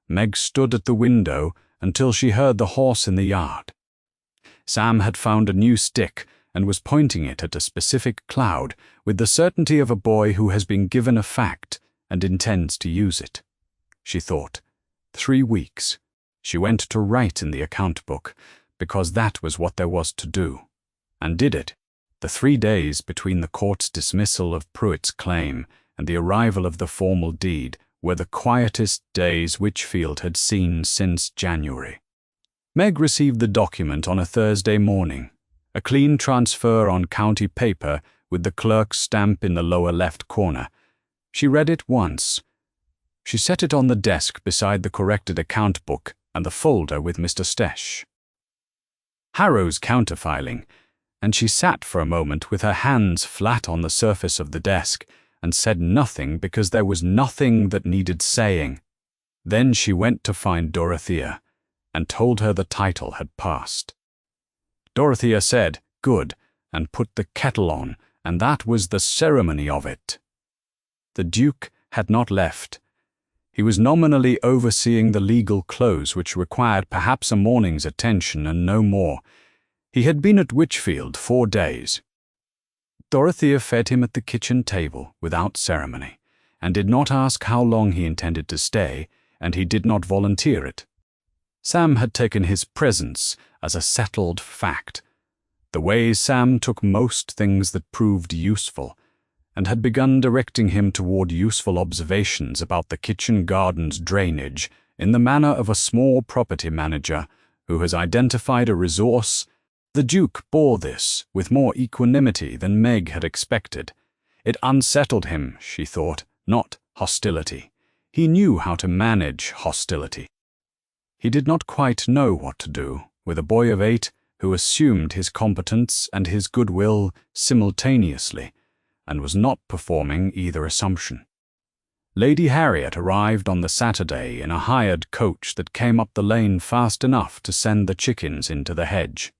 Meg stood at the window until she heard the horse in the yard. Sam had found a new stick and was pointing it at a specific cloud with the certainty of a boy who has been given a fact and intends to use it. She thought, 3 weeks. She went to write in the account book, because that was what there was to do, and did it. The 3 days between the court's dismissal of Pruitt's claim and the arrival of the formal deed were the quietest days Witchfield had seen since January. Meg received the document on a Thursday morning, a clean transfer on county paper with the clerk's stamp in the lower left corner. She read it once. She set it on the desk beside the corrected account book and the folder with Mr. Stesh. Harrow's counterfiling, and she sat for a moment with her hands flat on the surface of the desk and said nothing because there was nothing that needed saying. Then she went to find Dorothea and told her the title had passed. Dorothea said, "Good," and put the kettle on, and that was the ceremony of it. The Duke had not left. He was nominally overseeing the legal close, which required perhaps a morning's attention and no more. He had been at Witchfield 4 days. Dorothea fed him at the kitchen table without ceremony, and did not ask how long he intended to stay, and he did not volunteer it. Sam had taken his presence as a settled fact, the way Sam took most things that proved useful, and had begun directing him toward useful observations about the kitchen garden's drainage in the manner of a small property manager who has identified a resource. The Duke bore this with more equanimity than Meg had expected. It unsettled him, she thought, not hostility. He knew how to manage hostility. He did not quite know what to do with a boy of 8 who assumed his competence and his goodwill simultaneously, and was not performing either assumption. Lady Harriet arrived on the Saturday in a hired coach that came up the lane fast enough to send the chickens into the hedge.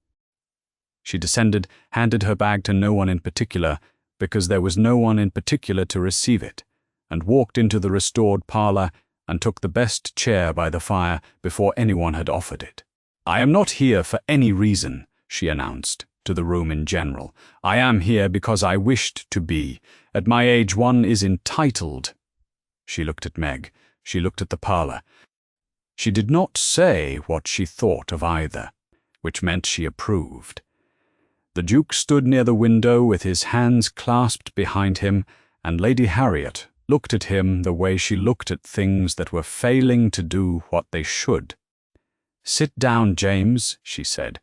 She descended, handed her bag to no one in particular, because there was no one in particular to receive it, and walked into the restored parlour and took the best chair by the fire before anyone had offered it. "I am not here for any reason," she announced to the room in general. "I am here because I wished to be. At my age one is entitled." She looked at Meg. She looked at the parlour. She did not say what she thought of either, which meant she approved. The Duke stood near the window with his hands clasped behind him, and Lady Harriet looked at him the way she looked at things that were failing to do what they should. "Sit down, James," she said.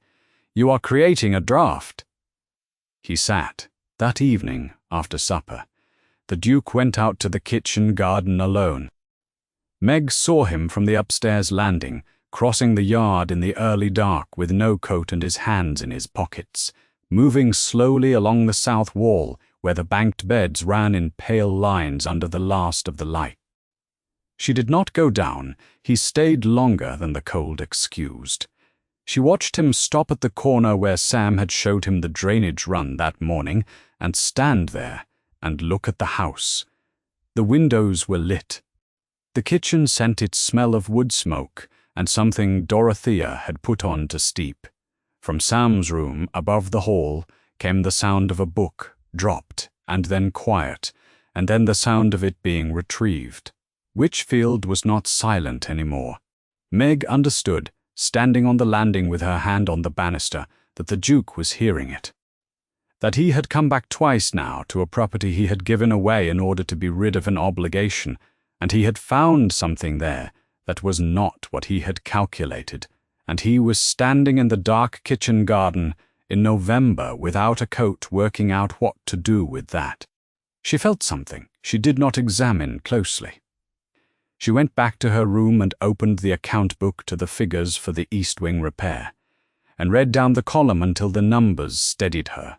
"You are creating a draught." He sat. That evening, after supper, the Duke went out to the kitchen garden alone. Meg saw him from the upstairs landing, crossing the yard in the early dark with no coat and his hands in his pockets, moving slowly along the south wall where the banked beds ran in pale lines under the last of the light. She did not go down. He stayed longer than the cold excused. She watched him stop at the corner where Sam had showed him the drainage run that morning, and stand there and look at the house. The windows were lit. The kitchen sent its smell of wood smoke and something Dorothea had put on to steep. From Sam's room above the hall came the sound of a book, dropped, and then quiet, and then the sound of it being retrieved. Witchfield was not silent anymore. Meg understood, standing on the landing with her hand on the banister, that the Duke was hearing it. That he had come back twice now to a property he had given away in order to be rid of an obligation, and he had found something there that was not what he had calculated, and he was standing in the dark kitchen garden in November without a coat, working out what to do with that. She felt something she did not examine closely. She went back to her room and opened the account book to the figures for the East Wing repair, and read down the column until the numbers steadied her.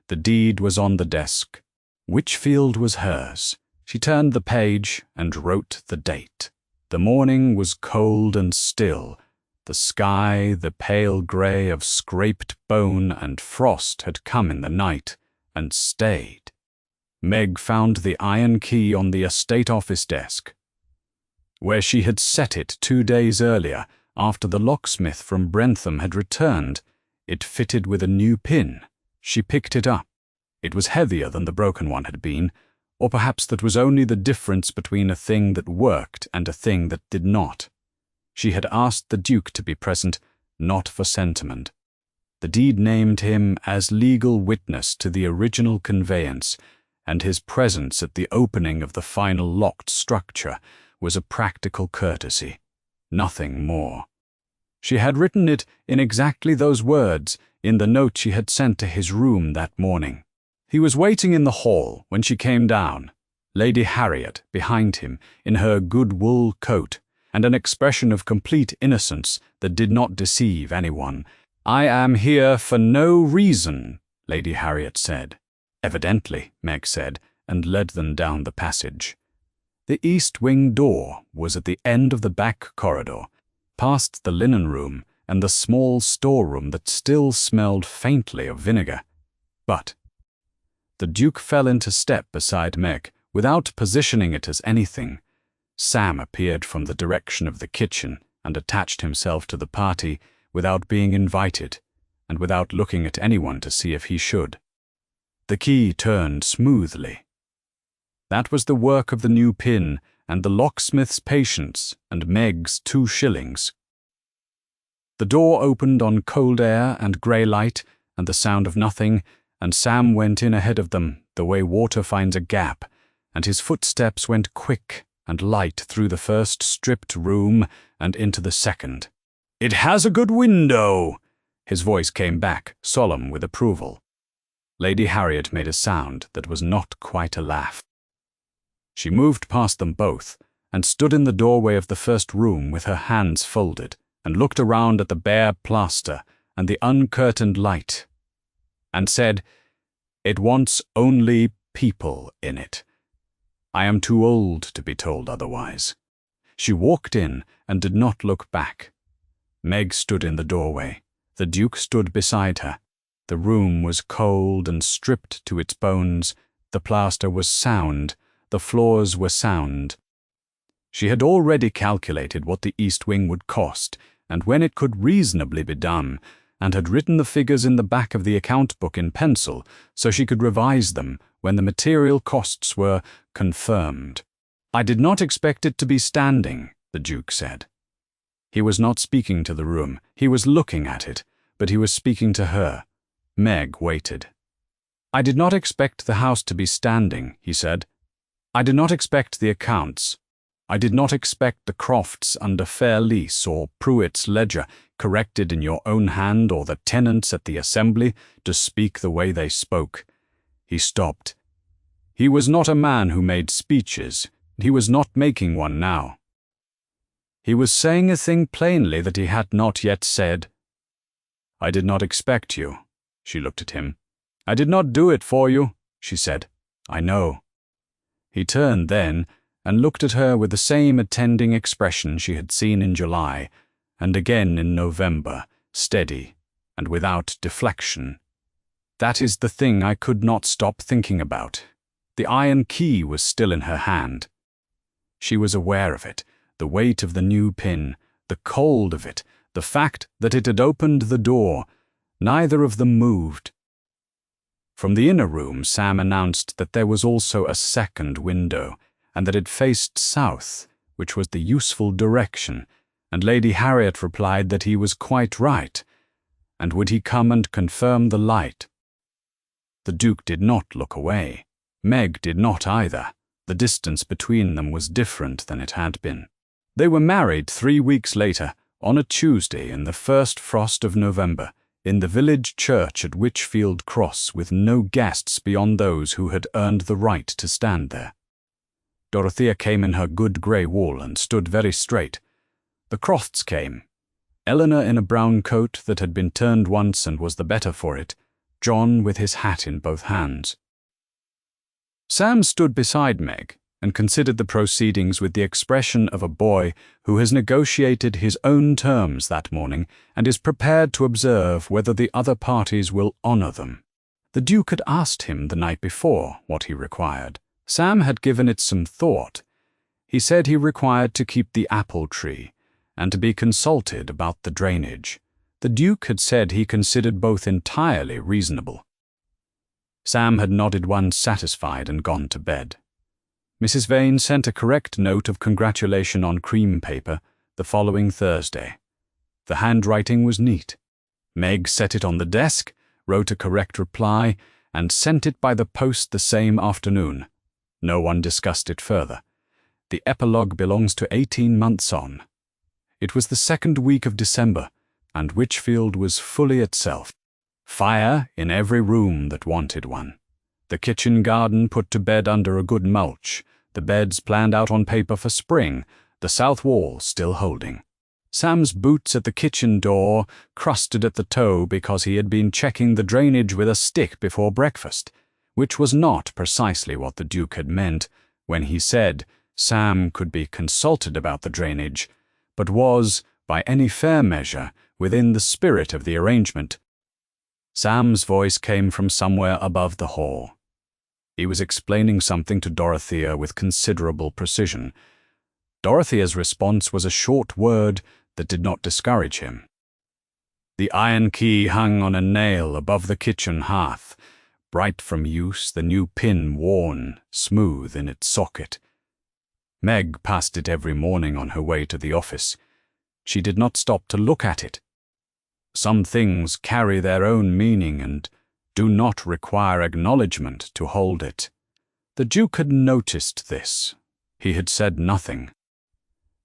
The deed was on the desk. Witchfield was hers. She turned the page and wrote the date. The morning was cold and still. The sky, the pale grey of scraped bone and frost, had come in the night and stayed. Meg found the iron key on the estate office desk, where she had set it 2 days earlier after the locksmith from Brentham had returned. It fitted with a new pin, She picked it up. It was heavier than the broken one had been, or perhaps that was only the difference between a thing that worked and a thing that did not. She had asked the Duke to be present, not for sentiment. The deed named him as legal witness to the original conveyance, and his presence at the opening of the final locked structure was a practical courtesy, nothing more. She had written it in exactly those words in the note she had sent to his room that morning. He was waiting in the hall when she came down, Lady Harriet behind him in her good wool coat, and an expression of complete innocence that did not deceive anyone. "I am here for no reason," Lady Harriet said. "Evidently," Meg said, and led them down the passage. The east wing door was at the end of the back corridor, past the linen room and the small storeroom that still smelled faintly of vinegar. But the Duke fell into step beside Meg without positioning it as anything. Sam appeared from the direction of the kitchen and attached himself to the party without being invited and without looking at anyone to see if he should. The key turned smoothly. That was the work of the new pin and the locksmith's patience and Meg's 2 shillings. The door opened on cold air and grey light and the sound of nothing, and Sam went in ahead of them the way water finds a gap, and his footsteps went quick and light through the first stripped room and into the second. "It has a good window," his voice came back, solemn with approval. Lady Harriet made a sound that was not quite a laugh. She moved past them both and stood in the doorway of the first room with her hands folded and looked around at the bare plaster and the uncurtained light and said, "It wants only people in it. I am too old to be told otherwise." She walked in and did not look back. Meg stood in the doorway. The Duke stood beside her. The room was cold and stripped to its bones. The plaster was sound. The floors were sound. She had already calculated what the east wing would cost and when it could reasonably be done, and had written the figures in the back of the account book in pencil so she could revise them when the material costs were confirmed. "I did not expect it to be standing," the Duke said. He was not speaking to the room. He was looking at it, but he was speaking to her. Meg waited. "I did not expect the house to be standing," he said. "I did not expect the accounts. I did not expect the crofts under fair lease or Pruitt's ledger corrected in your own hand or the tenants at the assembly to speak the way they spoke." He stopped. He was not a man who made speeches. He was not making one now. He was saying a thing plainly that he had not yet said. "I did not expect you." She looked at him. "I did not do it for you," she said. "I know." He turned then and looked at her with the same attending expression she had seen in July, and again in November, steady and without deflection. "That is the thing I could not stop thinking about." The iron key was still in her hand. She was aware of it, the weight of the new pin, the cold of it, the fact that it had opened the door. Neither of them moved. From the inner room, Sam announced that there was also a second window, and that it faced south, which was the useful direction, and Lady Harriet replied that he was quite right, and would he come and confirm the light? The Duke did not look away. Meg did not either. The distance between them was different than it had been. They were married 3 weeks later, on a Tuesday in the first frost of November, in the village church at Wychfield Cross, with no guests beyond those who had earned the right to stand there. Dorothea came in her good grey wool and stood very straight. The Crofts came. Eleanor in a brown coat that had been turned once and was the better for it, John with his hat in both hands. Sam stood beside Meg and considered the proceedings with the expression of a boy who has negotiated his own terms that morning and is prepared to observe whether the other parties will honour them. The Duke had asked him the night before what he required. Sam had given it some thought. He said he required to keep the apple tree and to be consulted about the drainage. The Duke had said he considered both entirely reasonable. Sam had nodded once, satisfied, and gone to bed. Mrs. Vane sent a correct note of congratulation on cream paper the following Thursday. The handwriting was neat. Meg set it on the desk, wrote a correct reply, and sent it by the post the same afternoon. No one discussed it further. The epilogue belongs to 18 months on. It was the second week of December, and Witchfield was fully itself. Fire in every room that wanted one. The kitchen garden put to bed under a good mulch, the beds planned out on paper for spring, the south wall still holding. Sam's boots at the kitchen door crusted at the toe because he had been checking the drainage with a stick before breakfast, which was not precisely what the Duke had meant when he said Sam could be consulted about the drainage, but was, by any fair measure, within the spirit of the arrangement. Sam's voice came from somewhere above the hall. He was explaining something to Dorothea with considerable precision. Dorothea's response was a short word that did not discourage him. The iron key hung on a nail above the kitchen hearth, bright from use, the new pin worn, smooth in its socket. Meg passed it every morning on her way to the office. She did not stop to look at it. Some things carry their own meaning and do not require acknowledgement to hold it. The Duke had noticed this. He had said nothing.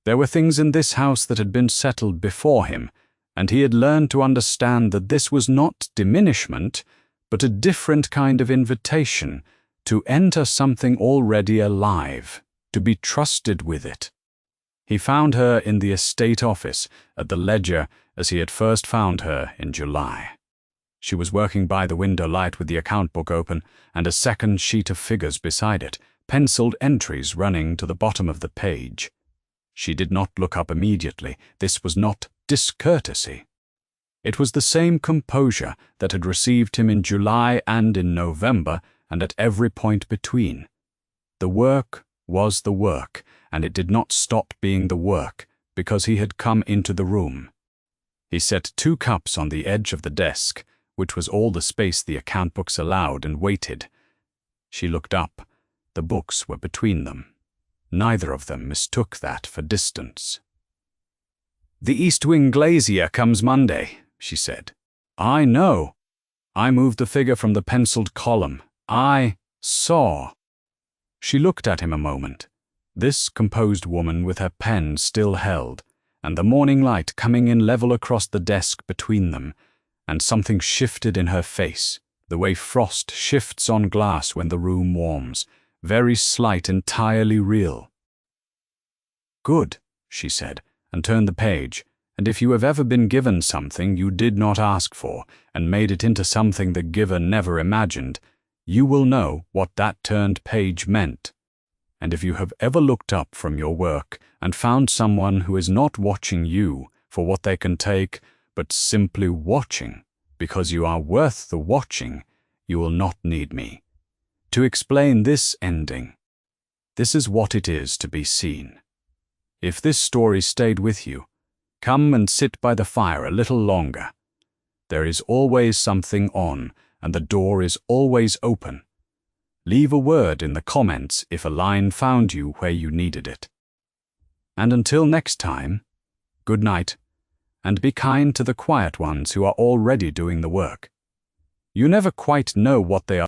There were things in this house that had been settled before him, and he had learned to understand that this was not diminishment, but a different kind of invitation to enter something already alive, to be trusted with it. He found her in the estate office, at the ledger, as he had first found her in July. She was working by the window light with the account book open and a second sheet of figures beside it, penciled entries running to the bottom of the page. She did not look up immediately. This was not discourtesy. It was the same composure that had received him in July and in November and at every point between. The work was the work, and it did not stop being the work because he had come into the room. He set 2 cups on the edge of the desk, which was all the space the account books allowed, and waited. She looked up. The books were between them. Neither of them mistook that for distance. "The East Wing glazier comes Monday," she said. "I know." I moved the figure from the penciled column. "I saw." She looked at him a moment. This composed woman with her pen still held, and the morning light coming in level across the desk between them, and something shifted in her face, the way frost shifts on glass when the room warms, very slight, entirely real. "Good," she said, and turned the page. "And if you have ever been given something you did not ask for, and made it into something the giver never imagined, you will know what that turned page meant. And if you have ever looked up from your work and found someone who is not watching you for what they can take, but simply watching because you are worth the watching, you will not need me to explain this ending. This is what it is to be seen. If this story stayed with you, come and sit by the fire a little longer. There is always something on, and the door is always open. Leave a word in the comments if a line found you where you needed it. And until next time, good night, and be kind to the quiet ones who are already doing the work. You never quite know what they are